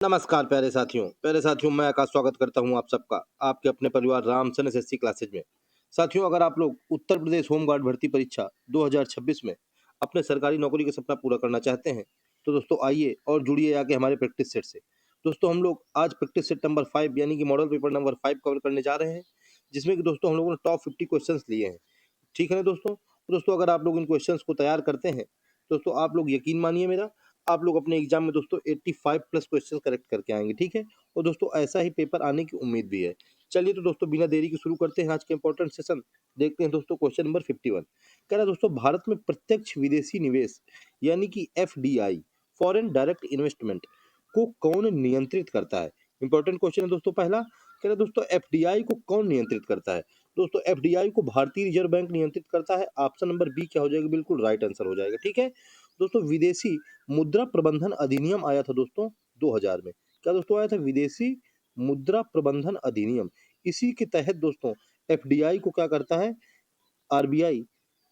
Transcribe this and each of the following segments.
नमस्कार प्यारे साथियों मैं आकाश स्वागत करता हूं आप सबका आपके अपने परिवार रामसन एसएससी क्लासेज में। साथियों, अगर आप लोग उत्तर प्रदेश होमगार्ड भर्ती परीक्षा 2026 में अपने सरकारी नौकरी का सपना पूरा करना चाहते हैं तो दोस्तों आइए और जुड़िए आके हमारे प्रैक्टिस सेट से। दोस्तों हम लोग आज प्रैक्टिस सेट नंबर 5 यानी कि मॉडल पेपर नंबर 5 कवर करने जा रहे हैं, जिसमें कि दोस्तों हम लोगों ने टॉप 50 क्वेश्चंस लिए हैं। ठीक है ना दोस्तों? तो दोस्तों अगर आप लोग इन क्वेश्चंस को तैयार करते हैं दोस्तों, आप लोग यकीन मानिए मेरा, आप लोग अपने एग्जाम में दोस्तों 85 प्लस क्वेश्चन करेक्ट करके आएंगे। ठीक है? और दोस्तों ऐसा ही पेपर आने की उम्मीद भी है। चलिए तो दोस्तों बिना देरी के शुरू करते हैं आज के इंपॉर्टेंट सेशन। देखते हैं दोस्तों क्वेश्चन नंबर 51। कह रहा है दोस्तों, भारत में प्रत्यक्ष विदेशी निवेश यानी कि एफडीआई, फॉरेन डायरेक्ट इन्वेस्टमेंट को कौन नियंत्रित करता है? इंपॉर्टेंट क्वेश्चन है दोस्तों पहला। कह रहा है दोस्तों, एफडीआई को कौन नियंत्रित करता है? दोस्तों एफडीआई को भारतीय रिजर्व बैंक नियंत्रित करता है। ऑप्शन नंबर बी क्या हो जाएगा? बिल्कुल राइट आंसर हो जाएगा। ठीक है दोस्तों, विदेशी मुद्रा प्रबंधन अधिनियम आया था दोस्तों 2000 में। क्या दोस्तों आया था? विदेशी मुद्रा प्रबंधन अधिनियम। इसी के तहत दोस्तों एफडीआई को क्या करता है? आरबीआई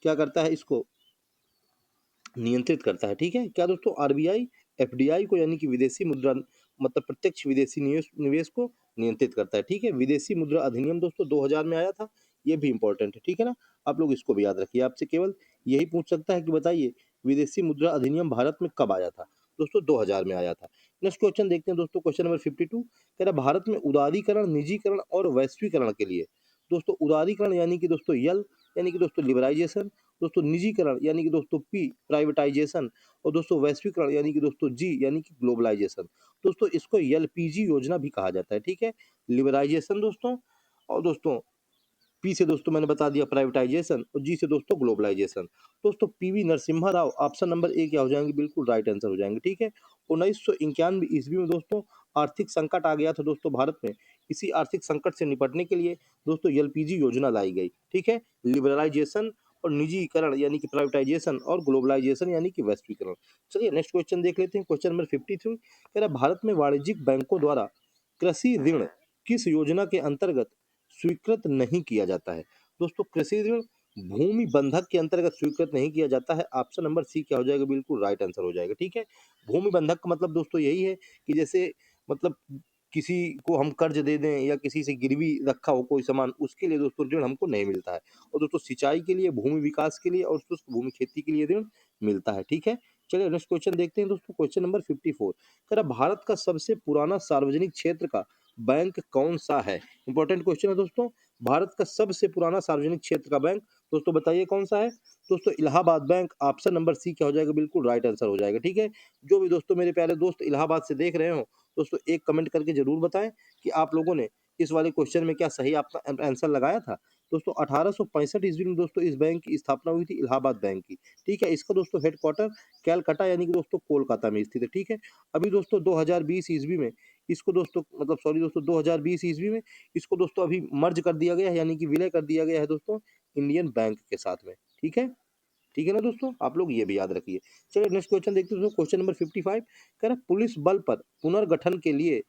क्या करता है? इसको नियंत्रित करता है। ठीक है? क्या दोस्तों? आरबीआई एफडीआई को यानी कि विदेशी मुद्रा मतलब प्रत्यक्ष विदेशी निवेश निवेश को नियंत्रित करता है। ठीक है? विदेशी मुद्रा अधिनियम दोस्तों 2000 में आया था। ये भी इंपॉर्टेंट है। ठीक है ना? आप लोग इसको भी याद रखिए। आपसे केवल यही पूछ सकता है कि बताइए विदेशी मुद्रा अधिनियम भारत में कब आया था? दोस्तों 2000 में आया था। नेक्स्ट क्वेश्चन देखते हैं दोस्तों, क्वेश्चन नंबर 52। कह रहा भारत में उदारीकरण, निजीकरण और वैश्वीकरण के लिए दोस्तों उदारीकरण यानी कि दोस्तों यल यानी कि दोस्तों लिबराइजेशन, दोस्तों निजीकरण यानी कि दोस्तों पी प्राइवेटाइजेशन, और दोस्तों वैश्वीकरण यानी कि दोस्तों जी यानी कि ग्लोबलाइजेशन। दोस्तों इसको एलपीजी योजना भी कहा जाता है। ठीक है? लिबराइजेशन दोस्तों, और दोस्तों पी से दोस्तों मैंने बता दिया प्राइवेटाइजेशन, और जी से दोस्तों ग्लोबलाइजेशन। दोस्तों PV Narasimha Rao option number A क्या हो जाएंगे? बिल्कुल राइट आंसर हो जाएंगे। ठीक है? 1991 ईस्वी में दोस्तों आर्थिक संकट आ गया था दोस्तों भारत में। इसी आर्थिक संकट से निपटने के लिए दोस्तों एलपीजी योजना लाई गई। ठीक है? लिबरलाइजेशन और निजीकरण यानी कि प्राइवेटाइजेशन, और ग्लोबलाइजेशन यानी कि वैश्वीकरण। चलिए नेक्स्ट क्वेश्चन देख लेते हैं, क्वेश्चन नंबर 53। कह रहा भारत में वाणिज्यिक बैंकों द्वारा कृषि ऋण किस योजना के अंतर्गत स्वीकृत नहीं किया जाता है? दोस्तों कृषि ऋण भूमि बंधक के अंतर्गत स्वीकृत नहीं किया जाता है। ऑप्शन नंबर सी क्या हो जाएगा? बिल्कुल राइट आंसर हो जाएगा। ठीक है? भूमि बंधक का मतलब दोस्तों यही है कि जैसे मतलब किसी को हम कर्ज दे दें या किसी से गिरवी रखा हो कोई सामान, उसके लिए दोस्तों ऋण हमको नहीं मिलता है। और दोस्तों सिंचाई के लिए, भूमि विकास के लिए और शुष्क भूमि खेती के लिए ऋण मिलता है। ठीक है? चलिए नेक्स्ट क्वेश्चन देखते हैं दोस्तों, क्वेश्चन नंबर 54। कह रहा भारत का सबसे पुराना सार्वजनिक क्षेत्र का बैंक कौन सा है? इंपॉर्टेंट क्वेश्चन है दोस्तों। भारत का सबसे पुराना सार्वजनिक क्षेत्र का बैंक दोस्तों बताइए कौन सा है? दोस्तों Allahabad Bank. Option number C क्या हो जाएगा? बिल्कुल राइट आंसर हो जाएगा। ठीक है? जो भी दोस्तों मेरे प्यारे दोस्त इलाहाबाद से देख रहे हो दोस्तों, एक कमेंट करके जरूर बताएं कि आप लोगों ने इस वाले क्वेश्चन में क्या सही आपका आंसर लगाया था। दोस्तों 1865 ईस्वी में दोस्तों इस बैंक की स्थापना हुई थी, इलाहाबाद बैंक की। ठीक है? इसका दोस्तों हेडक्वार्टर कैलकाटा यानी कि दोस्तों कोलकाता में स्थित है। ठीक है? अभी दोस्तों 2020 ईस्वी में इसको दोस्तों मतलब सॉरी दोस्तों 2020 ईस्वी में इसको दोस्तों अभी मर्ज कर दिया गया है, यानी कि विलय कर दिया गया है दोस्तों इंडियन बैंक के साथ में। ठीक है? ठीक है ना दोस्तों? आप लोग ये भी याद रखिए। चलिए नेक्स्ट क्वेश्चन देखते हैं दोस्तों, क्वेश्चन नंबर 55। कह रहा है पुलिस बल पर पुनर्गठन के लिए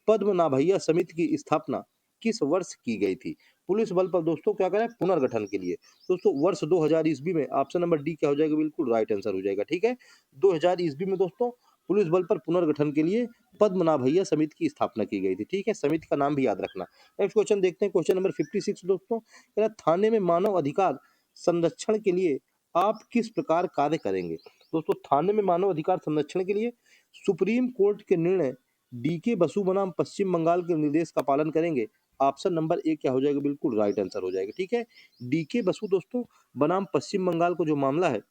पद्मनाभैया समिति की स्थापना किस वर्ष की गई थी? पुलिस बल पर दोस्तों क्या करें? पुनर्गठन के लिए दोस्तों वर्ष 2000 ईस्वी में। ऑप्शन नंबर डी क्या हो जाएगा? बिल्कुल राइट आंसर हो जाएगा। ठीक है? 2000 ईस्वी में दोस्तों पुलिस बल पर पुनर्गठन के लिए पद्मनाभैया समिति की स्थापना की गई थी। ठीक है? समिति का नाम भी याद रखना। नेक्स्ट क्वेश्चन देखते हैं, क्वेश्चन नंबर 56 दोस्तों। कह रहा है थाने में मानव अधिकार संरक्षण के लिए आप किस प्रकार कार्य करेंगे? दोस्तों थाने में मानव अधिकार संरक्षण के लिए सुप्रीम कोर्ट के निर्णय डीके बसु बनाम पश्चिम बंगाल के निर्देश का पालन करेंगे। ऑप्शन नंबर ए क्या हो जाएगा? बिल्कुल राइट आंसर हो जाएगा। ठीक है? डीके बसु दोस्तों बनाम पश्चिम बंगाल को जो मामला है,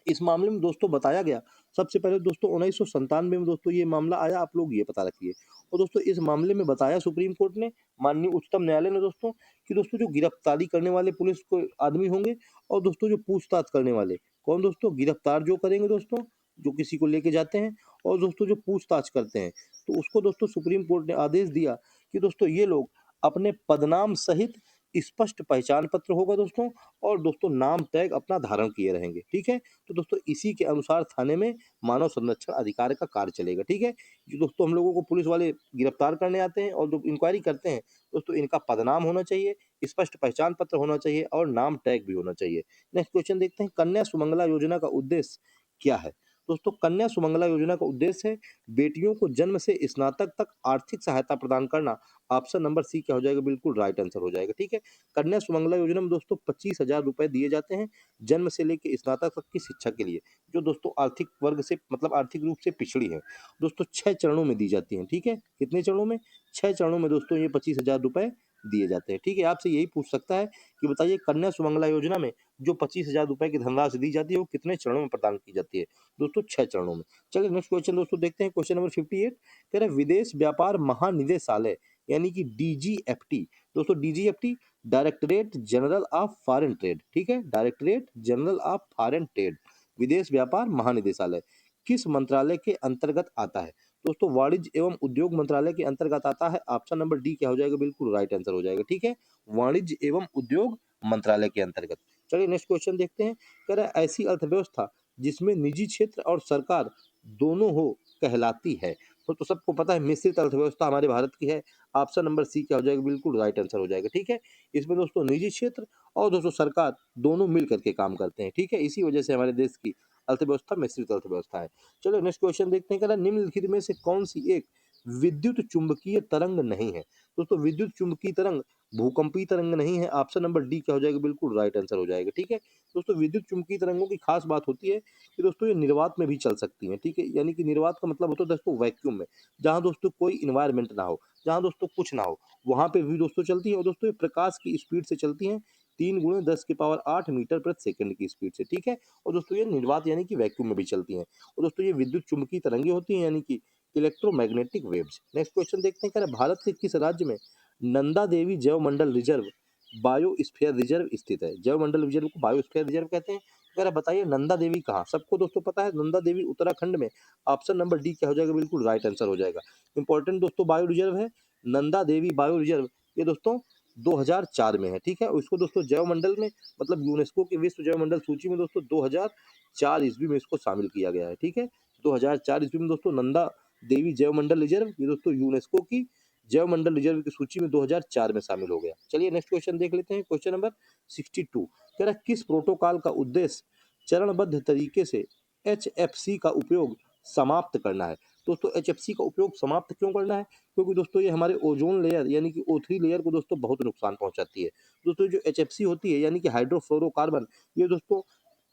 इस मामले में दोस्तों बताया गया सबसे पहले दोस्तों 1997 में दोस्तों ये मामला आया, आप लोग ये पता रखिए। और दोस्तों इस मामले में बताया सुप्रीम कोर्ट ने, माननीय उच्चतम न्यायालय ने दोस्तों, कि दोस्तों जो गिरफ्तारी करने वाले पुलिस को आदमी होंगे, और दोस्तों जो पूछताछ करने वाले कौन? दोस्तों गिरफ्तार जो करेंगे दोस्तों, जो किसी को लेके जाते हैं, और दोस्तों जो पूछताछ करते हैं, तो उसको दोस्तों सुप्रीम कोर्ट ने आदेश दिया कि दोस्तों ये लोग अपने पदनाम सहित स्पष्ट पहचान पत्र होगा दोस्तों, और दोस्तों नाम टैग अपना धारण किए रहेंगे। ठीक है? तो दोस्तों इसी के अनुसार थाने में मानव संरक्षण अधिकार का कार्य चलेगा। ठीक है? जो दोस्तों हम लोगों को पुलिस वाले गिरफ्तार करने आते हैं और जो इंक्वायरी करते हैं दोस्तों, इनका पदनाम होना चाहिए, स्पष्ट पहचान पत्र होना चाहिए, और नाम टैग भी होना चाहिए। नेक्स्ट क्वेश्चन देखते हैं, कन्या सुमंगला योजना का उद्देश्य क्या है? दोस्तों कन्या सुमंगला योजना का उद्देश्य है बेटियों को जन्म से स्नातक तक आर्थिक सहायता प्रदान करना। ऑप्शन नंबर सी क्या हो जाएगा, बिल्कुल राइट आंसर हो जाएगा। ठीक है, कन्या सुमंगला योजना में दोस्तों 25,000 रुपए दिए जाते हैं जन्म से लेकर स्नातक तक की शिक्षा के लिए, जो दोस्तों आर्थिक वर्ग से मतलब आर्थिक रूप से पिछड़ी है। दोस्तों 6 चरणों में दी जाती हैं। ठीक है, कितने चरणों में? 6 चरणों में दोस्तों ये 25,000 रुपए दिए जाते हैं। ठीक है, आपसे यही पूछ सकता है कि बताइए कन्या सुमंगला योजना में जो 25,000 रुपए की धनराशि दी जाती है वो कितने चरणों में प्रदान की जाती है? दोस्तों 6 चरणों में। चलिए नेक्स्ट क्वेश्चन दोस्तों देखते हैं, क्वेश्चन नंबर 58 कह रहा है विदेश व्यापार महानिदेशालय यानी कि डीजीएफटी। दोस्तों DGFT directorate general of foreign trade, ठीक है, directorate general of foreign trade, विदेश व्यापार महानिदेशालय किस मंत्रालय के अंतर्गत आता है? दोस्तों वाणिज्य एवं उद्योग मंत्रालय के अंतर्गत आता है। ऑप्शन नंबर डी क्या हो जाएगा, बिल्कुल राइट आंसर हो जाएगा। ठीक है, वाणिज्य एवं उद्योग मंत्रालय के अंतर्गत। चलिए नेक्स्ट क्वेश्चन देखते हैं, कह रहा है ऐसी अर्थव्यवस्था जिसमें निजी क्षेत्र और सरकार दोनों हो कहलाती है। तो सबको पता है मिश्रित अर्थव्यवस्था हमारे भारत की है। ऑप्शन नंबर सी क्या हो जाएगा, बिल्कुल राइट आंसर हो जाएगा। ठीक है, इसमें दोस्तों निजी क्षेत्र और दोस्तों सरकार दोनों मिल करके काम करते हैं। ठीक है, इसी वजह से हमारे देश की अर्थव्यवस्था मिश्रित अर्थव्यवस्था है। चलो नेक्स्ट क्वेश्चन देखते हैं, कह रहा है निम्नलिखित में से कौन सी एक विद्युत चुंबकीय तरंग नहीं है? दोस्तों विद्युत चुंबकीय तरंग भूकंपीय तरंग नहीं है। ऑप्शन नंबर डी क्या हो जाएगा, बिल्कुल राइट आंसर हो जाएगा। ठीक है, दोस्तों विद्युत चुंबकीय तरंगों की खास बात होती है कि दोस्तों ये निर्वात में भी चल सकती हैं। ठीक है, यानी कि निर्वात का मतलब होता है दोस्तों वैक्यूम में, जहां दोस्तों कोई इन्वायरमेंट ना हो, जहां दोस्तों कुछ ना हो, वहां पे भी दोस्तों चलती है। और दोस्तों ये प्रकाश की स्पीड से चलती हैं, 3 × 10⁸ मीटर प्रति सेकंड की स्पीड से। ठीक है, और दोस्तों ये निर्वात यानी कि वैक्यूम में भी चलती हैं। और दोस्तों ये विद्युत चुंबकीय तरंगे होती हैं यानी कि इलेक्ट्रोमैग्नेटिक वेव्स। नेक्स्ट क्वेश्चन देखते हैं, कह रहा है भारत के किस राज्य में नंदा देवी जैव मंडल रिजर्व बायोस्फीयर रिजर्व स्थित है? जैव मंडल रिजर्व को बायोस्फीयर रिजर्व कहते हैं। अगर आप बताइए नंदा देवी कहाँ? सबको दोस्तों पता है नंदा देवी उत्तराखंड में। ऑप्शन नंबर डी क्या हो जाएगा, बिल्कुल राइट आंसर हो जाएगा। इंपॉर्टेंट दोस्तों बायो रिजर्व है नंदा देवी बायो रिजर्व, ये दोस्तों 2004 में है। ठीक है, और इसको दोस्तों जैव मंडल में मतलब यूनेस्को की विश्व जैव मंडल सूची में दोस्तों 2004 ईस्वी में इसको शामिल किया गया है। ठीक है, 2004 ईस्वी में दोस्तों नंदा देवी जैव मंडल रिजर्व ये दोस्तों यूनेस्को की जैव मंडल रिजर्व की सूची में 2004 में शामिल हो गया। चलिए नेक्स्ट क्वेश्चन देख लेते हैं, क्वेश्चन नंबर 62 कह रहा है किस प्रोटोकॉल का उद्देश्य चरणबद्ध तरीके से HFC का उपयोग समाप्त करना है? दोस्तों HFC का उपयोग समाप्त क्यों करना है? क्योंकि दोस्तों ये हमारे ओजोन लेयर यानी कि O3 लेयर को दोस्तों बहुत नुकसान पहुंचाती है। दोस्तों जो HFC होती है यानी कि हाइड्रोफ्लोरोकार्बन, ये दोस्तों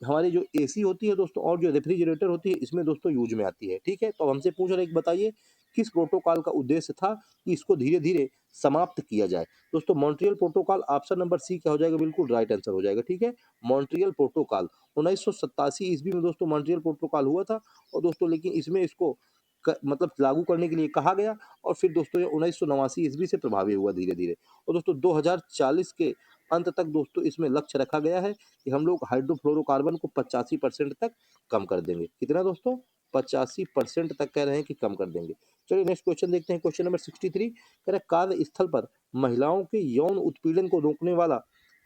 हमारी जो एसी होती है दोस्तों और जो रेफ्रिजरेटर होती है इसमें दोस्तों यूज में आती है। ठीक है, तो हमसे पूछ रहे हैं कि बताइए किस प्रोटोकॉल का उद्देश्य था कि इसको धीरे धीरे समाप्त किया जाए? दोस्तों Montreal Protocol, option number C क्या हो जाएगा, बिल्कुल राइट आंसर हो जाएगा। ठीक है, मॉन्ट्रियल प्रोटोकॉल 1987 ईस्वी में दोस्तों मॉन्ट्रियल प्रोटोकॉल हुआ था। और दोस्तों लेकिन इसमें इसको मतलब लागू करने के लिए कहा गया और फिर दोस्तों ये 1989 ईस्वी से प्रभावी हुआ धीरे धीरे। और दोस्तों 2040 के अंत तक दोस्तों इसमें लक्ष्य रखा गया है कि हम लोग हाइड्रोफ्लोरोकार्बन को 85% तक कम कर देंगे। कितना दोस्तों? 85% तक कह रहे हैं कि कम कर देंगे। चलिए नेक्स्ट क्वेश्चन देखते हैं, क्वेश्चन नंबर 63 कह रहा है कार्यस्थल पर महिलाओं के यौन उत्पीड़न को रोकने वाला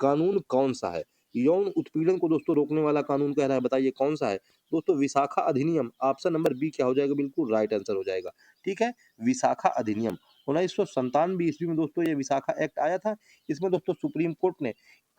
कानून कौन सा है? यौन उत्पीड़न को दोस्तों रोकने वाला कानून कह रहा है, बताइए कौन सा है? दोस्तों विशाखा अधिनियम, ऑप्शन नंबर बी क्या हो जाएगा, बिल्कुल राइट आंसर हो जाएगा। ठीक है, विशाखा अधिनियम 1997 ईस्वी में दोस्तों ये विशाखा एक्ट आया था। इसमें दोस्तों सुप्रीम कोर्ट ने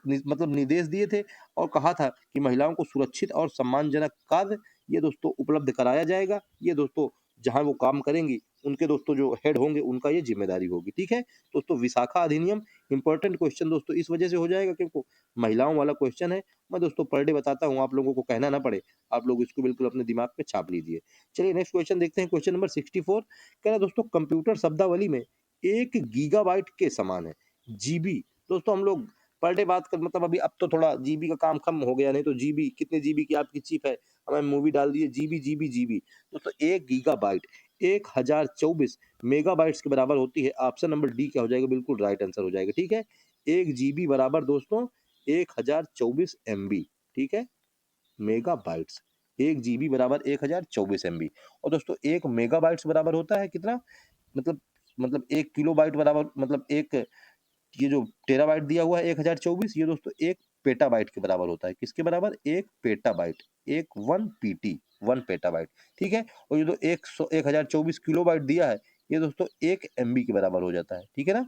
मतलब निर्देश दिए थे और कहा था कि महिलाओं को सुरक्षित और सम्मानजनक कार्य ये दोस्तों उपलब्ध कराया जाएगा। ये दोस्तों जहां वो काम करेंगी उनके दोस्तों जो हेड होंगे उनका ये जिम्मेदारी होगी। ठीक है, दोस्तों विशाखा अधिनियम इंपॉर्टेंट क्वेश्चन दोस्तों इस वजह से हो जाएगा क्योंकि महिलाओं वाला क्वेश्चन है। मैं दोस्तों पर डे बताता हूँ, आप लोगों को कहना ना पड़े, आप लोग इसको बिल्कुल अपने दिमाग पे छाप लीजिए। चलिए नेक्स्ट क्वेश्चन देखते हैं, क्वेश्चन नंबर 64 कह रहा है दोस्तों कंप्यूटर शब्दावली में 1 गीगाबाइट के समान है जीबी। दोस्तों हम लोग पर डे बात कर मतलब अभी अब तो थोड़ा जीबी का काम कम हो गया, नहीं तो जीबी कितने जीबी की आपकी चिप है, हमें मूवी डाल दिए जीबी जीबी जीबी। दोस्तों 1 गीगाबाइट 1024 मेगाबाइट्स के बराबर होती है। ऑप्शन नंबर डी क्या हो जाएगा, बिल्कुल राइट आंसर हो जाएगा। ठीक है, 1 जीबी बराबर दोस्तों 1024 MB। ठीक है, मेगाबाइट्स 1 जीबी बराबर 1024 MB। और दोस्तों 1 मेगाबाइट्स बराबर होता है कितना, मतलब 1 किलोबाइट बराबर मतलब एक ये जो टेराबाइट दिया हुआ है 1024, ये दोस्तों 1 पेटाबाइट के बराबर होता है। किसके बराबर? 1 पेटाबाइट, 1 पीटी 1 पेटाबाइट। ठीक है, और ये जो 1024 किलोबाइट दिया है ये दोस्तों 1 MB के बराबर हो जाता है। ठीक है ना।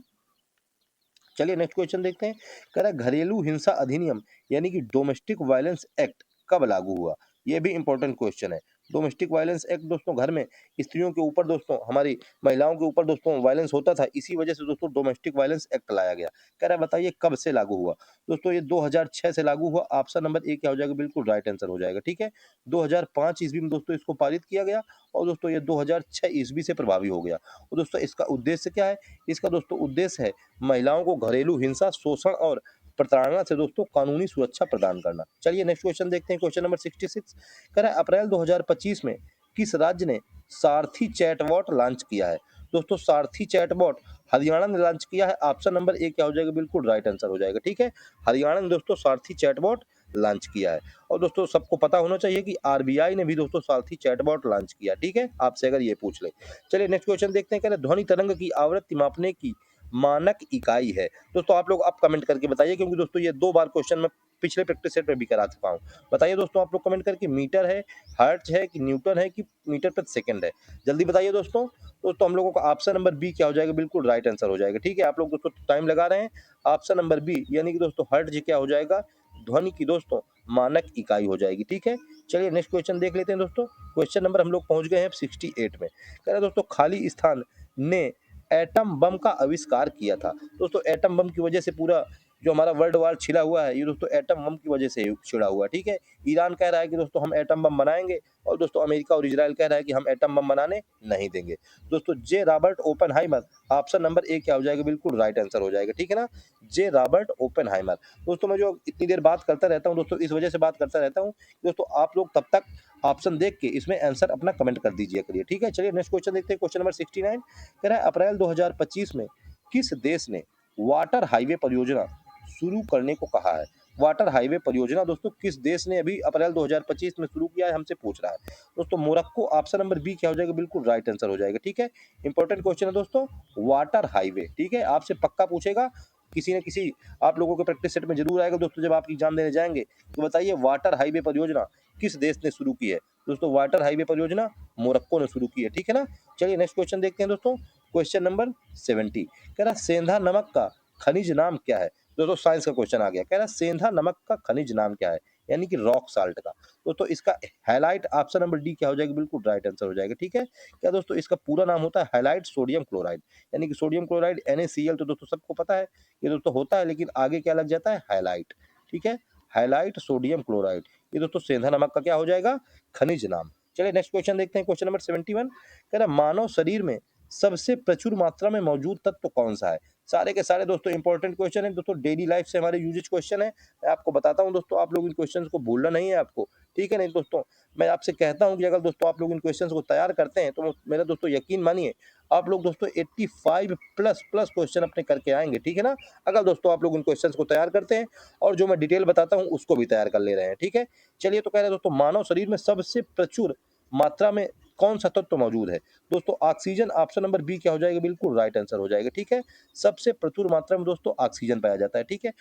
चलिए नेक्स्ट क्वेश्चन देखते हैं, कह रहा है घरेलू हिंसा अधिनियम यानी कि डोमेस्टिक वायलेंस एक्ट कब लागू हुआ? ये भी इंपॉर्टेंट क्वेश्चन है। डोमेस्टिक वायलेंस एक्ट दोस्तों घर में स्त्रियों के ऊपर दोस्तों, हमारी महिलाओं के ऊपर दोस्तों वायलेंस होता था, इसी वजह से दोस्तों डोमेस्टिक वायलेंस एक्ट लाया गया। कह रहा है बताइए कब से लागू हुआ? दोस्तों ये 2006 से लागू हुआ। ऑप्शन नंबर ए क्या हो जाएगा? बिल्कुल राइट आंसर हो जाएगा। ठीक है, 2005 ईस्वी में दोस्तों इसको पारित किया गया और दोस्तों ये 2006 ईस्वी से प्रभावी हो गया। और दोस्तों इसका उद्देश्य क्या है? इसका दोस्तों उद्देश्य है महिलाओं को घरेलू हिंसा, शोषण और प्रताड़ना से दोस्तों कानूनी सुरक्षा प्रदान करना। चलिए नेक्स्ट क्वेश्चन देखते हैं, क्वेश्चन नंबर 66। कह रहा है अप्रैल 2025 में किस राज्य ने सारथी चैटबॉट लॉन्च किया है? दोस्तों सारथी चैटबॉट हरियाणा ने लॉन्च किया है। ऑप्शन नंबर ए क्या हो जाएगा? बिल्कुल राइट आंसर हो जाएगा। ठीक है, हरियाणा ने दोस्तों सारथी चैटबॉट लॉन्च किया है। और दोस्तों सबको पता होना चाहिए कि आरबीआई ने भी दोस्तों सारथी चैटबॉट लॉन्च किया। ठीक है, आपसे अगर ये पूछ ले। चलिए नेक्स्ट क्वेश्चन देखते हैं। कह रहे ध्वनि तरंग की आवृत्ति मापने की मानक इकाई है। दोस्तों आप लोग अब कमेंट करके बताइए, क्योंकि दोस्तों ये 2 बार क्वेश्चन मैं पिछले प्रैक्टिस सेट में भी करा चुका हूँ। बताइए दोस्तों आप लोग कमेंट करके, मीटर है, हर्ट्ज है कि न्यूटन है कि मीटर प्रति सेकंड है? जल्दी बताइए दोस्तों। दोस्तों हम लोगों का ऑप्शन नंबर बी क्या हो जाएगा? बिल्कुल राइट आंसर हो जाएगा। ठीक है, आप लोग दोस्तों टाइम लगा रहे हैं। ऑप्शन नंबर बी यानी कि दोस्तों हर्ट्ज क्या हो जाएगा? ध्वनि की दोस्तों मानक इकाई हो जाएगी। ठीक है, चलिए नेक्स्ट क्वेश्चन देख लेते हैं दोस्तों। क्वेश्चन नंबर हम लोग पहुंच गए हैं 68 में। कह रहे दोस्तों खाली स्थान ने एटम बम का आविष्कार किया था। दोस्तों एटम बम की वजह से पूरा जो हमारा वर्ल्ड वार छिड़ा हुआ है, ये दोस्तों एटम बम की वजह से छिड़ा हुआ है। ठीक है, ईरान कह रहा है कि दोस्तों हम एटम बम बनाएंगे और दोस्तों अमेरिका और इजराइल कह रहा है कि हम एटम बम बनाने नहीं देंगे। दोस्तों J Robert Oppenheimer, option number A क्या हो जाएगा? बिल्कुल राइट आंसर हो जाएगा। ठीक है ना, जे रॉबर्ट ओपेनहाइमर। दोस्तों मैं जो इतनी देर बात करता रहता हूँ दोस्तों, इस वजह से बात करता रहता हूँ दोस्तों, आप लोग तब तक ऑप्शन देख के इसमें आंसर अपना कमेंट कर दीजिए करिए। ठीक है, चलिए नेक्स्ट क्वेश्चन देखते हैं, क्वेश्चन नंबर 69। कह रहा है अप्रैल 2025 में किस देश ने वाटर हाईवे परियोजना शुरू करने को कहा है? वाटर हाईवे परियोजना दोस्तों किस देश ने अभी अप्रैल 2025 में शुरू किया है, हमसे पूछ रहा है दोस्तों। मोरक्को। ऑप्शन नंबर बी क्या हो जाएगा? बिल्कुल राइट आंसर हो जाएगा। ठीक है, इंपॉर्टेंट क्वेश्चन है दोस्तों, वाटर हाईवे। ठीक है, आपसे पक्का पूछेगा किसी न किसी, आप लोगों के प्रैक्टिस सेट में जरूर आएगा दोस्तों, जब आप एग्जाम देने जाएंगे तो बताइए वाटर हाईवे परियोजना किस देश ने शुरू की है? दोस्तों वाटर हाईवे परियोजना मोरक्को ने शुरू की है। ठीक है ना, चलिए नेक्स्ट क्वेश्चन देखते हैं दोस्तों, क्वेश्चन नंबर 70। कह रहा सेंधा नमक का खनिज नाम क्या है? दोस्तों साइंस का क्वेश्चन आ गया। कह रहा सेंधा नमक का खनिज नाम क्या है, यानी कि रॉक साल्ट का। दोस्तों इसका हाइलाइट ऑप्शन नंबर डी क्या हो जाएगा? बिल्कुल राइट आंसर हो जाएगा। ठीक है, क्या दोस्तों इसका पूरा नाम होता है हाइलाइट सोडियम क्लोराइड, यानी कि सोडियम क्लोराइड NaCl तो दोस्तों सबको पता है ये दोस्तों होता है, लेकिन आगे क्या लग जाता है? हाइलाइट। ठीक है, हाइलाइट सोडियम क्लोराइड, ये दोस्तों सेंधा नमक का क्या हो जाएगा? खनिज नाम। चलिए नेक्स्ट क्वेश्चन देखते हैं, क्वेश्चन नंबर 71। कह रहा मानव शरीर में सबसे प्रचुर मात्रा में मौजूद तत्व कौन सा है? सारे के सारे दोस्तों इंपॉर्टेंट क्वेश्चन है दोस्तों, डेली लाइफ से हमारे यूजेज क्वेश्चन है। मैं आपको बताता हूं दोस्तों, आप लोग इन क्वेश्चंस को भूलना नहीं है आपको। ठीक है, नहीं दोस्तों मैं आपसे कहता हूं कि अगर दोस्तों आप लोग इन क्वेश्चंस को तैयार करते हैं तो मेरा दोस्तों यकीन मानिए आप लोग दोस्तों 85 प्लस प्लस क्वेश्चन अपने करके आएंगे। ठीक है ना, अगर दोस्तों आप लोग इन क्वेश्चंस को तैयार करते हैं और जो मैं डिटेल बताता हूँ उसको भी तैयार कर ले रहे हैं। ठीक है, चलिए तो कह रहे हैं दोस्तों मानव शरीर में सबसे प्रचुर मात्रा में कौन सा तत्व मौजूद है? दोस्तों ऑक्सीजन। ऑप्शन नंबर बी क्या हो जाएगा? बिल्कुल राइट आंसर हो जाएगा। ठीक है, सबसे प्रचुर मात्रा में दोस्तों ऑक्सीजन पाया जाता है। ठीक है,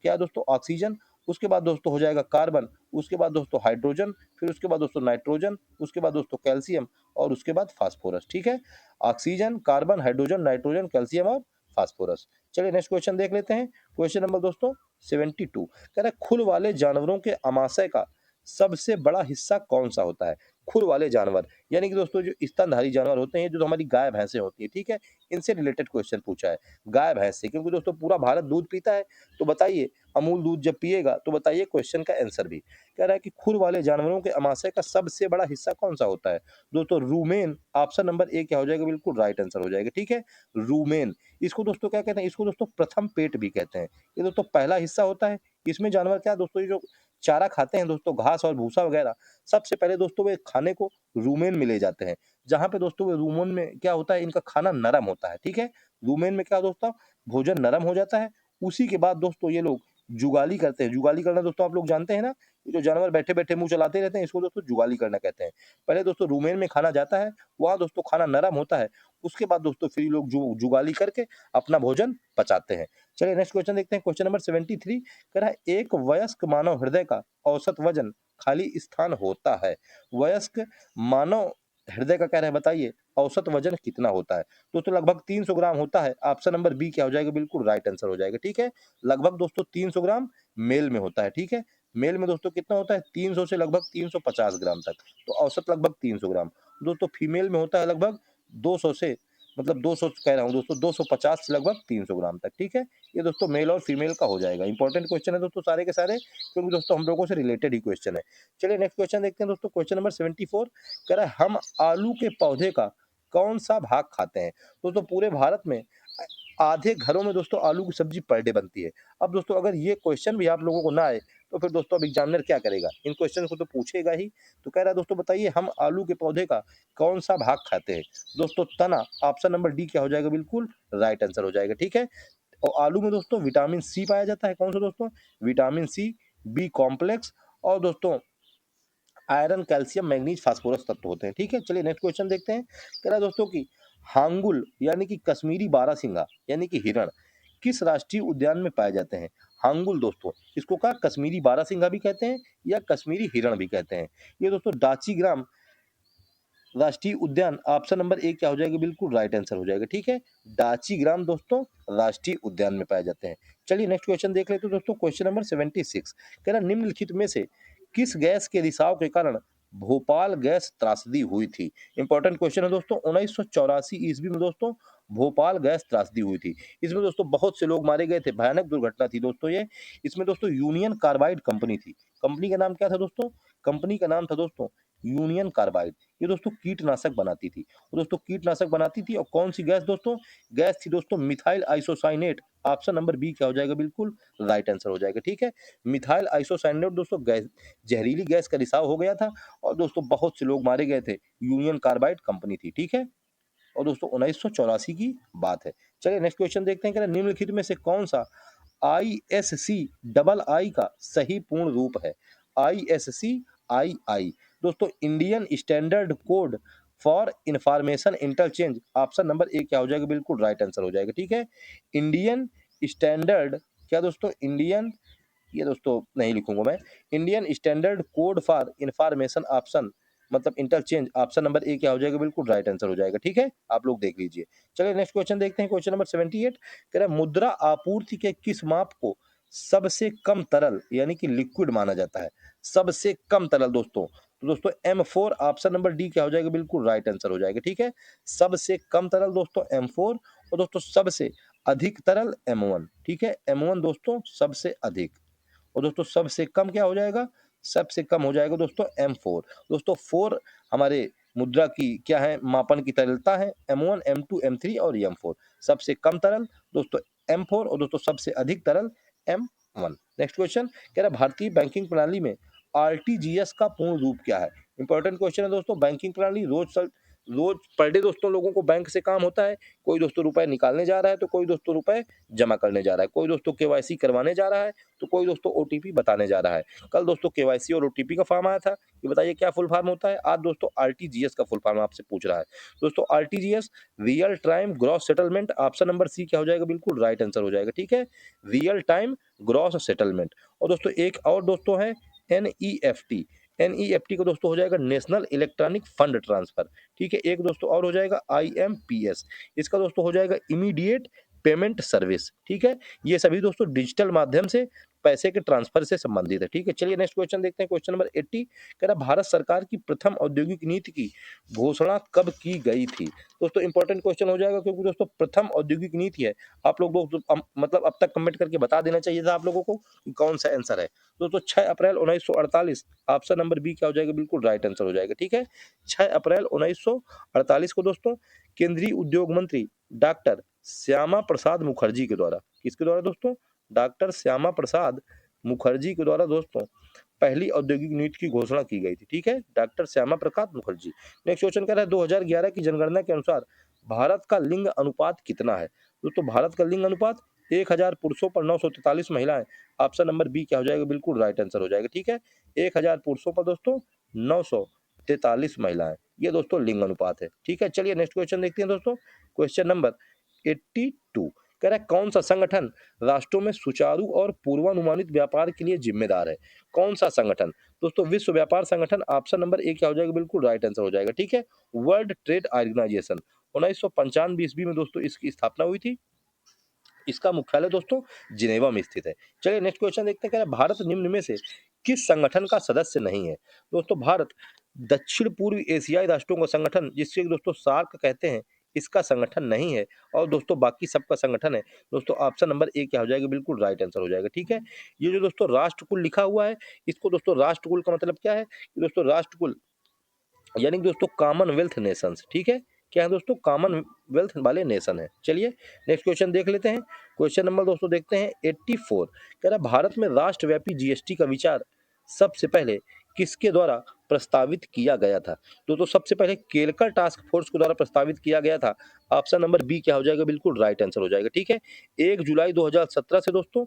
क्या दोस्तों? ऑक्सीजन, उसके बाद दोस्तों हो जाएगा कार्बन, उसके बाद दोस्तों हाइड्रोजन, फिर उसके बाद दोस्तों नाइट्रोजन, उसके बाद दोस्तों कैल्शियम और उसके बाद फास्फोरस। ठीक है, oxygen, carbon, hydrogen, nitrogen, calcium और फास्फोरस। चलिए नेक्स्ट क्वेश्चन देख लेते हैं, क्वेश्चन नंबर दोस्तों 72। कह रहा है खुर वाले जानवरों के आमाशय का सबसे बड़ा हिस्सा कौन सा होता है? खुर वाले जानवर यानी कि दोस्तों जो स्तनधारी जानवर होते हैं, जो हमारी गाय भैंसें होती है। ठीक है, इनसे रिलेटेड क्वेश्चन पूछा है, गाय भैंस से, क्योंकि दोस्तों पूरा भारत दूध पीता है। तो बताइए अमूल दूध जब पिएगा तो बताइए क्वेश्चन का आंसर भी। कह रहा है कि खुर वाले जानवरों के आमाशय का सबसे बड़ा हिस्सा कौन सा होता है? दोस्तों रूमेन। ऑप्शन नंबर ए क्या हो जाएगा? बिल्कुल राइट आंसर हो जाएगा। ठीक है, रूमेन। इसको दोस्तों क्या कहते हैं? इसको दोस्तों प्रथम पेट भी कहते हैं। ये दोस्तों पहला हिस्सा होता है। इसमें जानवर क्या दोस्तों, ये जो चारा खाते हैं दोस्तों, घास और भूसा वगैरह, सबसे पहले दोस्तों वे खाने को रूमेन में ले जाते हैं, जहाँ पे दोस्तों वे रूमेन में क्या होता है, इनका खाना नरम होता है। ठीक है, रूमेन में क्या दोस्तों, भोजन नरम हो जाता है। उसी के बाद दोस्तों ये लोग जुगाली करते हैं। जुगाली करना दोस्तों आप लोग जानते हैं ना, ये जो जानवर बैठे बैठे मुंह चलाते रहते हैं, इसको दोस्तों जुगाली करना कहते हैं। पहले दोस्तों रूमेन में खाना जाता है, वहाँ दोस्तों खाना नरम होता है, उसके बाद दोस्तों फिर ये लोग जुगाली करके अपना भोजन पचाते हैं। चलिए नेक्स्ट क्वेश्चन देखते हैं, क्वेश्चन नंबर 73। कह रहा है एक वयस्क मानव हृदय का औसत वजन खाली स्थान होता है। वयस्क मानव हृदय का कह रहे हैं, बताइए औसत वजन कितना होता है? दोस्तों लगभग 300 ग्राम होता है। ऑप्शन नंबर बी क्या हो जाएगा? बिल्कुल राइट आंसर हो जाएगा। ठीक है, लगभग दोस्तों 300 ग्राम मेल में होता है। ठीक है, मेल में दोस्तों कितना होता है 300 से लगभग 350 ग्राम तक, तो औसत लगभग 300 ग्राम। दोस्तों फीमेल में होता है लगभग 200 से, मतलब 200 कह रहा हूँ दोस्तों, 250 से लगभग 300 ग्राम तक। ठीक है, ये दोस्तों मेल और फीमेल का हो जाएगा। इंपॉर्टेंट क्वेश्चन है दोस्तों सारे के सारे, क्योंकि दोस्तों हम लोगों से रिलेटेड ही क्वेश्चन है। चलिए नेक्स्ट क्वेश्चन देखते हैं दोस्तों। क्वेश्चन नंबर 74 कह रहा है हम आलू के पौधे का कौन सा भाग खाते हैं। दोस्तों पूरे भारत में आधे घरों में दोस्तों आलू की सब्जी पर डे बनती है। अब दोस्तों अगर ये क्वेश्चन भी आप लोगों को ना आए तो फिर दोस्तों अब एग्जामिनर क्या करेगा, इन क्वेश्चन को तो पूछेगा ही। तो कह रहा है दोस्तों बताइए हम आलू के पौधे का कौन सा भाग खाते हैं। दोस्तों तना, ऑप्शन नंबर डी क्या हो जाएगा, बिल्कुल राइट आंसर हो जाएगा। ठीक है, और आलू में दोस्तों विटामिन सी पाया जाता है, कौन सा दोस्तों, विटामिन सी, बी कॉम्प्लेक्स, और दोस्तों आयरन, कैल्शियम, मैग्नीज, फास्फोरस तत्व होते हैं। ठीक है, चलिए नेक्स्ट क्वेश्चन देखते हैं। कह रहा है दोस्तों कि हांगुल यानी कि कश्मीरी बारासिंगा यानी कि हिरण किस राष्ट्रीय उद्यान में पाए जाते हैं। हांगुल दोस्तों, इसको कहा कश्मीरी बारासिंगा भी कहते हैं या कश्मीरी हिरण भी कहते हैं। ये दोस्तों डाचीग्राम राष्ट्रीय उद्यान, ऑप्शन नंबर ए क्या हो जाएगा, बिल्कुल राइट आंसर हो जाएगा। ठीक है, डाचीग्राम दोस्तों राष्ट्रीय उद्यान में पाए जाते हैं। चलिए नेक्स्ट क्वेश्चन देख लेते हैं दोस्तों। क्वेश्चन नंबर 76 कह रहा निम्नलिखित में से किस गैस के रिसाव के कारण भोपाल गैस त्रासदी हुई थी। इंपॉर्टेंट क्वेश्चन है दोस्तों। 1984 ईस्वी में दोस्तों भोपाल गैस त्रासदी हुई थी। इसमें दोस्तों बहुत से लोग मारे गए थे, भयानक दुर्घटना थी दोस्तों ये। इसमें दोस्तों यूनियन कार्बाइड कंपनी थी। कंपनी का नाम क्या था दोस्तों, कंपनी का नाम था दोस्तों यूनियन कार्बाइड। ये दोस्तों कीटनाशक बनाती थी, और दोस्तों कीटनाशक बनाती थी। और कौन सी गैस दोस्तों, गैस थी दोस्तों methyl isocyanate. Option number B क्या हो जाएगा, बिल्कुल राइट आंसर हो जाएगा। ठीक है, मिथाइल आइसोसाइनेट दोस्तों गैस, जहरीली गैस का रिसाव हो गया था, और दोस्तों बहुत से लोग मारे गए थे। यूनियन कार्बाइड कंपनी थी। ठीक है, और दोस्तों 1984 की बात है। चलिए नेक्स्ट क्वेश्चन देखते हैं कि निम्नलिखित में से कौन सा ISC डबल आई का सही पूर्ण रूप है। ISC II दोस्तों Indian standard code for information interchange. Option number A क्या हो जाएगा, बिल्कुल राइट आंसर हो जाएगा। ठीक है, इंडियन स्टैंडर्ड, क्या दोस्तों इंडियन, ये दोस्तों नहीं लिखूंगा मैं, Indian standard code for information option मतलब इंटरचेंज, ऑप्शन नंबर ए क्या हो जाएगा, बिल्कुल राइट आंसर हो जाएगा। ठीक है, आप लोग देख लीजिए। चलिए नेक्स्ट क्वेश्चन देखते हैं। क्वेश्चन नंबर 78 कह रहा है मुद्रा आपूर्ति के किस माप को सबसे कम तरल यानी कि लिक्विड माना जाता है। सबसे कम तरल दोस्तों, तो दोस्तों M4, ऑप्शन नंबर डी क्या हो जाएगा, बिल्कुल राइट आंसर हो जाएगा। ठीक है, सबसे कम तरल दोस्तों M4, और दोस्तों सबसे अधिक तरल M1। ठीक है, M1 दोस्तों सबसे अधिक, और दोस्तों सबसे कम क्या हो जाएगा, सबसे कम हो जाएगा दोस्तों M4। दोस्तों 4 हमारे मुद्रा की क्या है, मापन की तरलता है, M1, M2, M3 और M4। सबसे कम तरल दोस्तों M4, और दोस्तों सबसे अधिक तरल M1। नेक्स्ट क्वेश्चन कह रहा है भारतीय बैंकिंग प्रणाली में RTGS का पूर्ण रूप क्या है। इंपॉर्टेंट क्वेश्चन है दोस्तों। बैंकिंग प्रणाली रोज पर डे दोस्तों लोगों को बैंक से काम होता है। कोई दोस्तों रुपए निकालने जा रहा है, तो कोई दोस्तों रुपए जमा करने जा रहा है, कोई दोस्तों KYC करवाने जा रहा है, तो कोई दोस्तों OTP बताने जा रहा है। कल दोस्तों KYC और OTP का फॉर्म आया था, ये बताइए क्या फुल फॉर्म होता है। आज दोस्तों RTGS का फुल फॉर्म आपसे पूछ रहा है। दोस्तों RTGS real time gross settlement, option number C क्या हो जाएगा, बिल्कुल राइट आंसर हो जाएगा। ठीक है, रियल टाइम ग्रॉस सेटलमेंट। और दोस्तों एक और दोस्तों है NEFT। NEFT को दोस्तों हो जाएगा नेशनल इलेक्ट्रॉनिक फंड ट्रांसफर। ठीक है, एक दोस्तों और हो जाएगा IMPS, इसका दोस्तों हो जाएगा इमीडिएट पेमेंट सर्विस। ठीक है, ये सभी दोस्तों डिजिटल माध्यम से पैसे के ट्रांसफर से संबंधित है। ठीक है, चलिए नेक्स्ट क्वेश्चन देखते हैं। क्वेश्चन नंबर 80 कह रहा भारत सरकार की प्रथम औद्योगिक नीति की घोषणा कब की गई थी। दोस्तों इंपॉर्टेंट क्वेश्चन हो जाएगा, क्योंकि दोस्तों प्रथम औद्योगिक नीति है। आप लोग मतलब अब तक कमेंट करके बता देना चाहिए था आप लोगों को कि कौन सा आंसर है। दोस्तों 6 अप्रैल 1948, ऑप्शन नंबर बी क्या हो जाएगा, बिल्कुल राइट आंसर हो जाएगा। ठीक है, 6 अप्रैल 1948 को दोस्तों केंद्रीय उद्योग मंत्री डॉक्टर श्यामा प्रसाद मुखर्जी के द्वारा, किसके द्वारा दोस्तों, डॉक्टर श्यामा प्रसाद मुखर्जी के द्वारा दोस्तों पहली औद्योगिक नीति की घोषणा की गई थी। ठीक है, doctor Shyama Prasad Mukherjee. Next question कह रहा है 2011 की जनगणना के अनुसार भारत का लिंग अनुपात कितना है। दोस्तों भारत का लिंग अनुपात 1000 पुरुषों पर 943 महिलाएं, ऑप्शन नंबर बी क्या हो जाएगा, बिल्कुल राइट आंसर हो जाएगा। ठीक है, 1000 पुरुषों पर दोस्तों 943 महिलाएं, ये दोस्तों लिंग अनुपात है। ठीक है, चलिए नेक्स्ट क्वेश्चन देखते हैं दोस्तों। क्वेश्चन नंबर 82 कह रहा है कौन सा संगठन राष्ट्रों में सुचारू और पूर्वानुमानित व्यापार के लिए जिम्मेदार है। कौन सा संगठन दोस्तों, विश्व व्यापार संगठन, ऑप्शन नंबर ए क्या हो जाएगा, बिल्कुल राइट आंसर हो जाएगा। ठीक है, वर्ल्ड ट्रेड ऑर्गेनाइजेशन 1995 ईस्वी में दोस्तों इसकी स्थापना हुई थी। इसका मुख्यालय दोस्तों जिनेवा में स्थित है। चलिए नेक्स्ट क्वेश्चन देखते हैं, कह रहा है भारत निम्न में से किस संगठन का सदस्य नहीं है? दोस्तों भारत दक्षिण पूर्व एशियाई राष्ट्रों का संगठन, जिससे दोस्तों सार्क कहते हैं, इसका संगठन नहीं है और दोस्तों बाकी सबका संगठन है। दोस्तों ऑप्शन नंबर ए क्या हो जाएगा? बिल्कुल राइट आंसर हो जाएगा। ठीक है, ये जो दोस्तों राष्ट्रकुल लिखा हुआ है, इसको दोस्तों राष्ट्रकुल का मतलब क्या है कि दोस्तों राष्ट्रकुल यानी कि दोस्तों कॉमनवेल्थ नेशंस। ठीक है, क्या है दोस्तों? कॉमनवेल्थ वाले नेशन है। चलिए नेक्स्ट क्वेश्चन देख लेते हैं। क्वेश्चन नंबर दोस्तों देखते हैं 84। कह रहा है भारत में राष्ट्रव्यापी जीएसटी का विचार सबसे पहले किसके द्वारा प्रस्तावित किया गया था? दोस्तों सबसे पहले केलकर टास्क फोर्स के द्वारा प्रस्तावित किया गया था। ऑप्शन नंबर बी क्या हो जाएगा? बिल्कुल राइट आंसर हो जाएगा। ठीक है, 1 जुलाई 2017 से दोस्तों,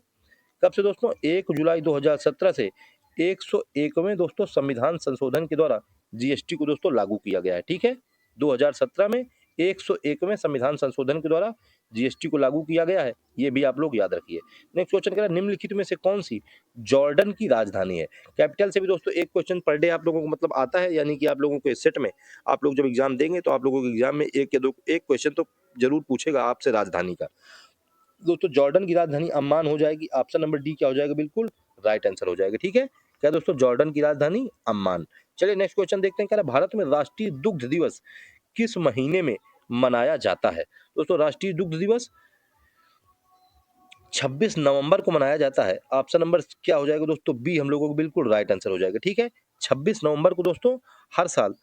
कब से दोस्तों? 1 जुलाई 2017 से 101वें दोस्तों संविधान संशोधन के द्वारा जीएसटी को दोस्तों लागू किया गया है। ठीक है, 2017 में 101वें संविधान संशोधन के द्वारा जीएसटी को लागू किया गया है, ये भी आप लोग याद रखिए। नेक्स्ट क्वेश्चन कह रहा है निम्नलिखित में से कौन सी जॉर्डन की राजधानी है? कैपिटल से भी दोस्तों एक क्वेश्चन पर डे आप लोगों को मतलब आता है, यानी कि आप लोगों को इस सेट में आप लोग जब एग्जाम देंगे तो आप लोगों के एग्जाम में एक या दो एक क्वेश्चन तो जरूर पूछेगा आपसे राजधानी का। दोस्तों जॉर्डन की राजधानी अम्मान हो जाएगी। ऑप्शन नंबर डी क्या हो जाएगा? बिल्कुल राइट आंसर हो जाएगा। ठीक है, क्या दोस्तों? जॉर्डन की राजधानी अम्मान। चलिए नेक्स्ट क्वेश्चन देखते हैं। कह रहा है भारत में राष्ट्रीय दुग्ध दिवस किस महीने में मनाया जाता है? दोस्तों राष्ट्रीय दुग्ध दिवस 26 नवंबर को मनाया जाता है। ऑप्शन नंबर क्या हो जाएगा दोस्तों? बी हम लोगों को बिल्कुल राइट आंसर हो जाएगा। ठीक है, 26 नवंबर को दोस्तों हर साल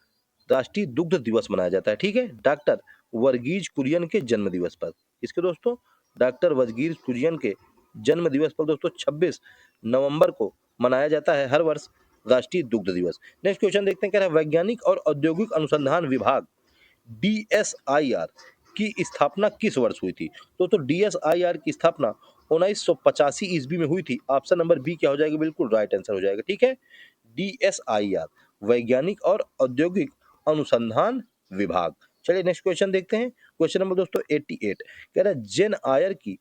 राष्ट्रीय दुग्ध दिवस मनाया जाता है। ठीक है, डॉक्टर वर्गीज कुरियन के जन्म दिवस पर। इसके दोस्तों डॉक्टर वर्गीज कुरियन के जन्म दिवस पर दोस्तों 26 नवंबर को मनाया जाता है हर वर्ष राष्ट्रीय दुग्ध दिवस। नेक्स्ट क्वेश्चन देखते हैं। कह रहा है वैज्ञानिक और औद्योगिक अनुसंधान विभाग डीएसआईआर की स्थापना किस वर्ष हुई थी? तो डीएसआईआर की स्थापना 1985 ईस्वी में हुई थी। ऑप्शन नंबर बी क्या हो जाएगा? बिल्कुल राइट आंसर हो जाएगा। ठीक है, डीएसआईआर वैज्ञानिक और औद्योगिक अनुसंधान विभाग। चलिए नेक्स्ट क्वेश्चन देखते हैं। क्वेश्चन नंबर दोस्तों 88 कह रहा है जेन आयर की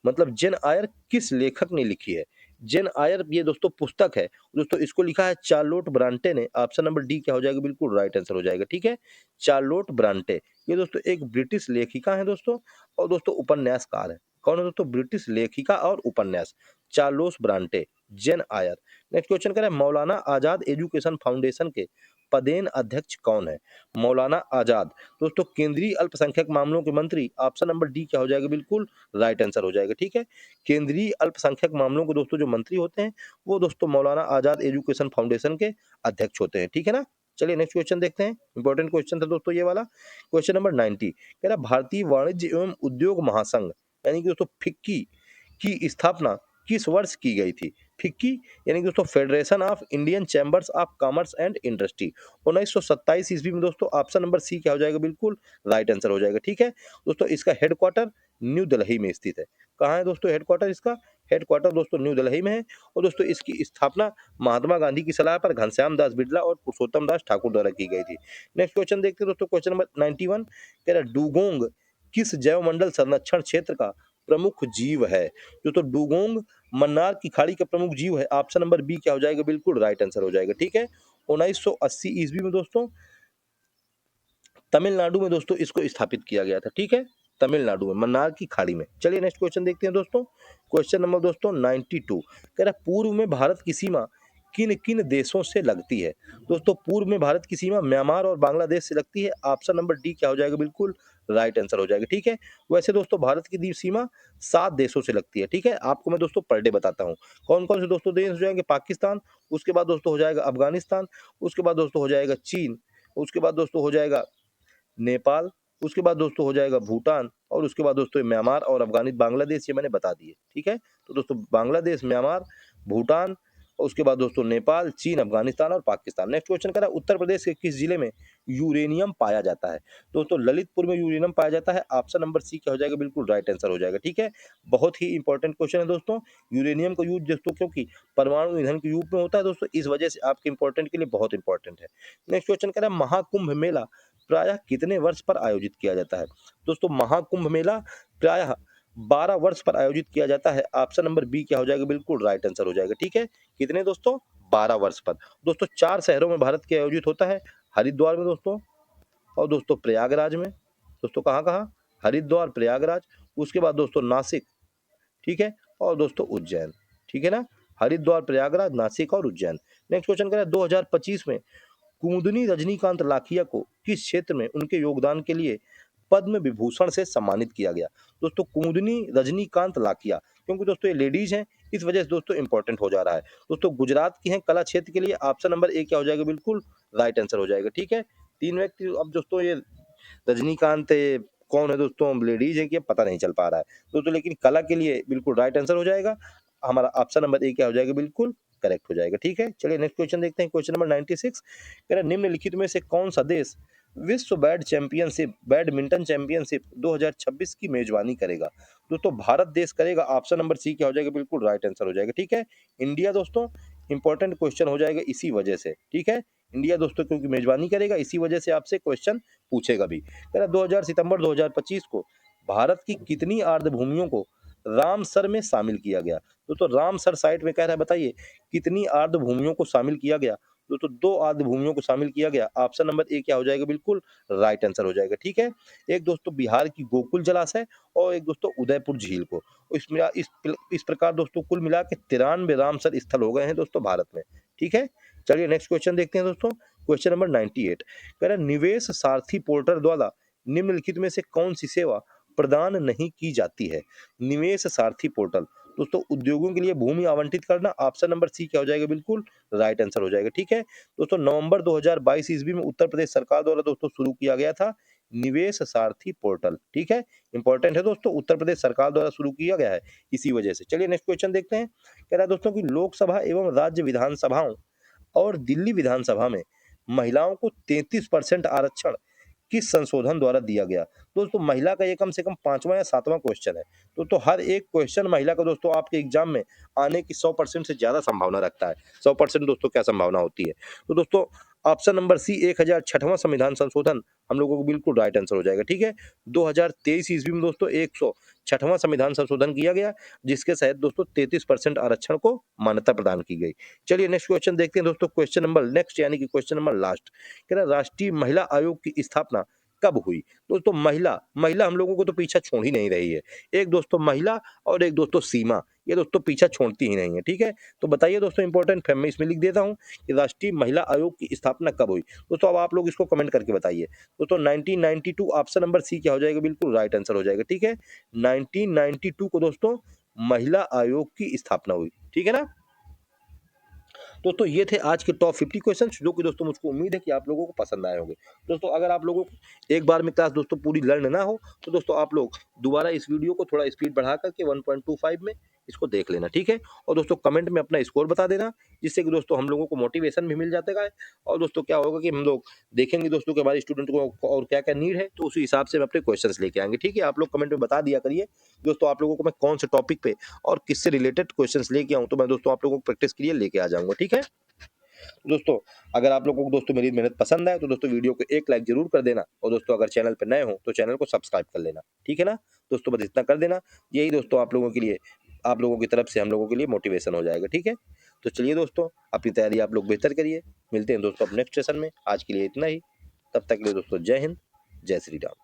मतलब जेन आयर किस लेखक ने लिखी है? जेन आयर ये दोस्तों पुस्तक है दोस्तों, इसको लिखा है चार्लोट ब्रांटे ने। ऑप्शन नंबर डी क्या हो जाएगा? बिल्कुल राइट आंसर हो जाएगा। ठीक है, चार्लोट ब्रांटे ये दोस्तों एक ब्रिटिश लेखिका है दोस्तों, और दोस्तों उपन्यासकार है। कौन है दोस्तों? ब्रिटिश लेखिका और उपन्यास चार्लोस ब्रांटे, जेन आयर। नेक्स्ट क्वेश्चन करें मौलाना आजाद एजुकेशन फाउंडेशन के पदेन अध्यक्ष कौन है? मौलाना आजाद दोस्तों केंद्रीय अल्पसंख्यक मामलों के मंत्री। ऑप्शन नंबर डी क्या हो जाएगा? बिल्कुल राइट आंसर हो जाएगा। ठीक है, केंद्रीय अल्पसंख्यक मामलों के दोस्तों जो मंत्री होते हैं वो दोस्तों मौलाना आजाद एजुकेशन फाउंडेशन के अध्यक्ष होते हैं। ठीक है ना, चलिए नेक्स्ट क्वेश्चन देखते हैं। इंपॉर्टेंट क्वेश्चन था दोस्तों ये वाला। क्वेश्चन नंबर 90 कह रहा भारतीय वाणिज्य एवं उद्योग महासंघ यानी कि दोस्तों फिक्की की स्थापना किस वर्ष की गई थी? फिक्की यानी कि दोस्तों federation of Indian chambers of commerce and industry 1927 ईस्वी में दोस्तों। ऑप्शन नंबर सी क्या हो जाएगा? बिल्कुल राइट आंसर हो जाएगा। ठीक है दोस्तों, इसका हेडक्वार्टर न्यू दिल्ली में स्थित है। कहाँ है दोस्तों हेडक्वार्टर इसका? हेडक्वार्टर दोस्तों न्यू दिल्ली में है। और दोस्तों इसकी स्थापना महात्मा गांधी की सलाह पर घनश्याम दास बिरला और पुरुषोत्तम दास ठाकुर द्वारा की गई थी। नेक्स्ट क्वेश्चन देखते हैं दोस्तों। क्वेश्चन नंबर 91 कह रहा है डुगोंग किस जैवमंडल संरक्षण क्षेत्र का प्रमुख जीव है? तो डुगोंग मन्नार की खाड़ी का प्रमुख जीव है। ऑप्शन नंबर बी क्या हो जाएगा? बिल्कुल राइट आंसर हो जाएगा। ठीक है, 1980 ईस्वी में दोस्तों तमिलनाडु में दोस्तों इसको स्थापित किया गया था। ठीक है, तमिलनाडु में मन्नार की खाड़ी में। चलिए नेक्स्ट क्वेश्चन देखते हैं दोस्तों। क्वेश्चन नंबर दोस्तों 92 कह रहा है पूर्व में भारत की सीमा किन किन देशों से लगती है? दोस्तों पूर्व में भारत की सीमा म्यांमार और बांग्लादेश से लगती है। ऑप्शन नंबर डी क्या हो जाएगा? बिल्कुल राइट आंसर हो जाएगा। ठीक है, वैसे दोस्तों भारत की द्वीप सीमा 7 देशों से लगती है। ठीक है, आपको मैं दोस्तों पर डे बताता हूँ कौन कौन से दोस्तों देश हो जाएंगे। पाकिस्तान, उसके बाद दोस्तों हो जाएगा अफगानिस्तान, उसके बाद दोस्तों हो जाएगा चीन, उसके बाद दोस्तों हो जाएगा नेपाल, उसके बाद दोस्तों हो जाएगा भूटान, और उसके बाद दोस्तों म्यांमार और बांग्लादेश ये मैंने बता दिए। ठीक है, तो दोस्तों बांग्लादेश, म्यांमार, भूटान, और उसके बाद दोस्तों नेपाल, चीन, अफगानिस्तान और पाकिस्तान। नेक्स्ट क्वेश्चन करा उत्तर प्रदेश के किस जिले में यूरेनियम पाया जाता है? दोस्तों ललितपुर में यूरेनियम पाया जाता है। ऑप्शन नंबर सी क्या हो जाएगा? बिल्कुल राइट आंसर हो जाएगा। ठीक है, बहुत ही इंपॉर्टेंट क्वेश्चन है दोस्तों। यूरेनियम का यूज दोस्तों क्योंकि परमाणु ईंधन के रूप में होता है दोस्तों, इस वजह से आपके इंपॉर्टेंट के लिए बहुत इंपॉर्टेंट है। नेक्स्ट क्वेश्चन कह रहा है महाकुंभ मेला प्रायः कितने वर्ष पर आयोजित किया जाता है? दोस्तों महाकुंभ मेला प्रायः 12 वर्ष पर आयोजित किया जाता है। ऑप्शन नंबर बी क्या हो जाएगा? बिल्कुल राइट आंसर हो जाएगा। ठीक है, कितने दोस्तों? 12 वर्ष पर। दोस्तों 4 शहरों में भारत के आयोजित होता है। हरिद्वार में दोस्तों, और दोस्तों प्रयागराज में। दोस्तों कहाँ कहाँ? हरिद्वार, प्रयागराज, उसके बाद दोस्तों नासिक, ठीक है, और दोस्तों उज्जैन। ठीक है ना, हरिद्वार, प्रयागराज, नासिक और उज्जैन। नेक्स्ट क्वेश्चन कह रहा है 2025 में कुमुदनी रजनीकांत लाखिया को किस क्षेत्र में उनके योगदान के लिए पद्म विभूषण से सम्मानित किया गया। दोस्तों कुमुदनी रजनीकांत लाखिया, क्योंकि दोस्तों ये लेडीज हैं, इस वजह से दोस्तों इंपॉर्टेंट हो जा रहा है। दोस्तों गुजरात की हैं कला क्षेत्र के लिए। ऑप्शन नंबर ए क्या हो जाएगा, बिल्कुल राइट आंसर हो जाएगा। ठीक है, तीन व्यक्ति। अब दोस्तों ये रजनीकांत कौन है दोस्तों, लेडीज है कि पता नहीं चल पा रहा है दोस्तों, लेकिन कला के लिए बिल्कुल राइट आंसर हो जाएगा। हमारा ऑप्शन नंबर ए क्या हो जाएगा, बिल्कुल करेक्ट हो जाएगा। ठीक है, चलिए नेक्स्ट क्वेश्चन देखते हैं। क्वेश्चन नंबर 96 कह रहा है निम्नलिखित में से कौन सा देश विश्व बैडमिंटन चैंपियनशिप 2026 की मेजबानी करेगा। दोस्तों भारत देश करेगा। ऑप्शन नंबर सी क्या हो जाएगा, बिल्कुल राइट आंसर हो जाएगा। ठीक है, इंडिया दोस्तों इंपॉर्टेंट क्वेश्चन हो जाएगा इसी वजह से। ठीक है, इंडिया दोस्तों क्योंकि मेजबानी करेगा, इसी वजह से आपसे क्वेश्चन पूछेगा भी। कह रहा 2000 सितंबर 2025 को भारत की कितनी आर्द्रभूमियों को रामसर में शामिल किया गया। दोस्तों रामसर साइट में कह रहा है, बताइए कितनी आर्द्रभूमियों को शामिल किया गया। दोस्तों 2 आर्द्रभूमियों को शामिल किया गया। ऑप्शन नंबर ए क्या हो जाएगा, बिल्कुल राइट आंसर हो जाएगा। ठीक है, एक दोस्तों बिहार की गोकुल जलाशय और एक दोस्तों उदयपुर झील को। इस प्रकार दोस्तों कुल मिला के 93 रामसर स्थल हो गए हैं दोस्तों भारत में। ठीक है, चलिए नेक्स्ट क्वेश्चन देखते हैं दोस्तों। क्वेश्चन नंबर 98 कह रहा है निवेश सारथी पोर्टल द्वारा निम्नलिखित में से कौन सी सेवा प्रदान नहीं की जाती है। निवेश सारथी पोर्टल दोस्तों उद्योगों के लिए भूमि आवंटित करना। ऑप्शन नंबर सी क्या हो जाएगा, बिल्कुल राइट आंसर हो जाएगा। ठीक है दोस्तों, नवंबर 2022 ईस्वी में उत्तर प्रदेश सरकार द्वारा दोस्तों शुरू किया गया था निवेश सारथी पोर्टल। ठीक है, इंपॉर्टेंट है दोस्तों, उत्तर प्रदेश सरकार द्वारा शुरू किया गया है इसी वजह से। चलिए नेक्स्ट क्वेश्चन देखते हैं। कह रहा है दोस्तों की लोकसभा एवं राज्य विधानसभाओं और दिल्ली विधानसभा में महिलाओं को 33% आरक्षण किस संशोधन द्वारा दिया गया। दोस्तों महिला का ये कम से कम 5वां या 7वां क्वेश्चन है। तो हर एक क्वेश्चन महिला का दोस्तों आपके एग्जाम में आने की 100% से ज्यादा संभावना रखता है। 100% दोस्तों क्या संभावना होती है। तो दोस्तों ऑप्शन नंबर सी 1006वां संविधान संशोधन हम लोगों को बिल्कुल राइट आंसर हो जाएगा। ठीक है, 2023 ईस्वी में दोस्तों 106वां संविधान संशोधन किया गया, जिसके तहत दोस्तों 33% आरक्षण को मान्यता प्रदान की गई। चलिए नेक्स्ट क्वेश्चन देखते हैं दोस्तों। क्वेश्चन नंबर नेक्स्ट यानी कि क्वेश्चन नंबर लास्ट कह रहा राष्ट्रीय महिला आयोग की स्थापना कब हुई। दोस्तों महिला महिला हम लोगों को तो पीछा छोड़ ही नहीं रही है। एक दोस्तों महिला और एक दोस्तों सीमा, ये दोस्तों पीछा छोड़ती ही नहीं है। ठीक है, तो बताइए दोस्तों इंपॉर्टेंट मैं इसमें लिख देता हूं कि राष्ट्रीय महिला आयोग की स्थापना कब हुई। दोस्तों अब आप लोग इसको कमेंट करके बताइए। दोस्तों 1992 ऑप्शन नंबर सी क्या हो जाएगा, बिल्कुल राइट आंसर हो जाएगा। ठीक है, 1992 को दोस्तों महिला आयोग की स्थापना हुई। ठीक है ना दोस्तों, ये थे आज के टॉप 50 क्वेश्चंस, जो कि दोस्तों मुझको उम्मीद है कि आप लोगों को पसंद आए होंगे। दोस्तों अगर आप लोगों को एक बार में क्लास दोस्तों पूरी लर्न ना हो, तो दोस्तों आप लोग दोबारा इस वीडियो को थोड़ा स्पीड बढ़ा करके 1.25 में इसको देख लेना। ठीक है, और दोस्तों कमेंट में अपना स्कोर बता देना, जिससे कि दोस्तों हम लोगों को मोटिवेशन भी मिल जाता है। और दोस्तों क्या होगा कि हम लोग देखेंगे दोस्तों कि हमारे स्टूडेंट को और क्या क्या नीड है, तो उसी हिसाब से हम अपने क्वेश्चंस लेके आएंगे। ठीक है, आप लोग कमेंट में बता दिया करिए दोस्तों आप लोगों को मैं कौन से टॉपिक पे और किससे रिलेटेड क्वेश्चंस लेके आऊँ, तो मैं दोस्तों आप लोगों को प्रैक्टिस के लिए लेके आ जाऊंगा। ठीक है दोस्तों, अगर आप लोगों को दोस्तों मेरी मेहनत पसंद आए तो दोस्तों वीडियो को एक लाइक जरूर कर देना, और दोस्तों अगर चैनल पर नए हो तो चैनल को सब्सक्राइब कर लेना। ठीक है ना दोस्तों, बस इतना कर देना, यही दोस्तों आप लोगों के लिए, आप लोगों की तरफ से हम लोगों के लिए मोटिवेशन हो जाएगा। ठीक है, तो चलिए दोस्तों अपनी तैयारी आप लोग बेहतर करिए। मिलते हैं दोस्तों अब नेक्स्ट सेशन में। आज के लिए इतना ही, तब तक के लिए दोस्तों जय हिंद, जय श्री राम।